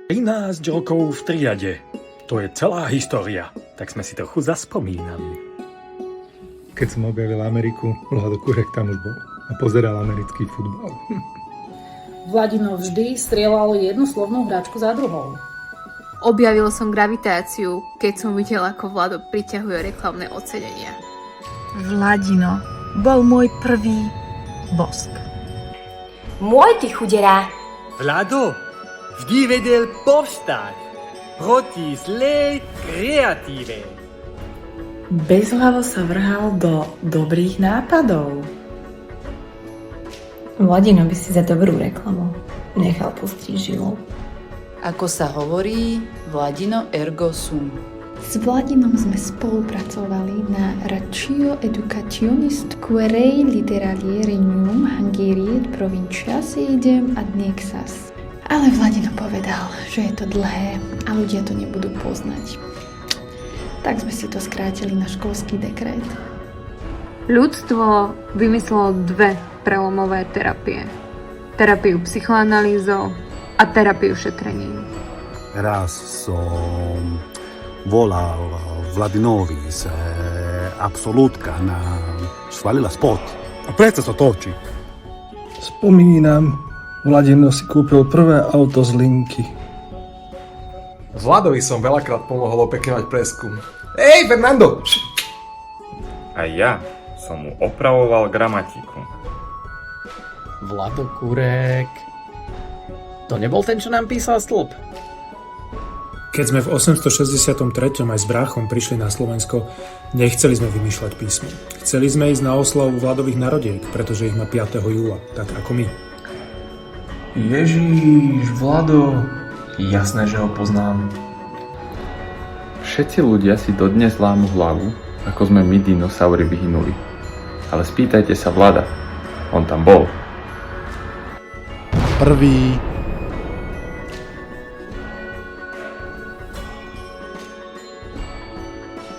13 rokov v triade. To je celá história. Tak sme si trochu zaspomínali. Keď som objavil Ameriku, Vlado Kurek tam už bol a pozeral americký futbal. Vladino vždy strieľal jednu slovnú hračku za druhou. Objavil som gravitáciu, keď som videl, ako Vlado priťahuje reklamné ocenenia. Vladino bol môj prvý bosk. Môj ty chudera. Vlado vždy vedel povstať proti zlej kreatíve. Bezhlavo sa vrhal do dobrých nápadov. Vladino by si za dobrú reklamu nechal pustiť žilou. Ako sa hovorí, Vladino ergo sum. S Vladinom sme spolupracovali na Ratio Educationist Querei Literarierium Hungariet Provincias idem ad Nexas. Ale Vladino povedal, že je to dlhé a ľudia to nebudú poznať. Tak sme si to skrátili na školský dekret. Ľudstvo vymyslelo dve prelomové terapie. Terapiu psychoanalýzou a terapiu šetrením. Raz som volal Vladinovi, že absolútka nám svalila spod. A prečo sa točí? Spomínam, Vladino si kúpil prvé auto z linky. Vladovi som veľakrát pomohol opekňovať preskum. Ej, Fernando! A ja som mu opravoval gramatiku. Vlado Kurek. To nebol ten, čo nám písal stĺp? Keď sme v 863. aj s bráchom prišli na Slovensko, nechceli sme vymýšľať písmo. Chceli sme ísť na oslavu Vladových narodiek, pretože ich má 5. júla, tak ako my. Ježiš, Vlado, jasné, že ho poznám. Všetci ľudia si dodnes lámu hlavu, ako sme my dinosaury vyhynuli. Ale spýtajte sa Vlada, on tam bol. Prvý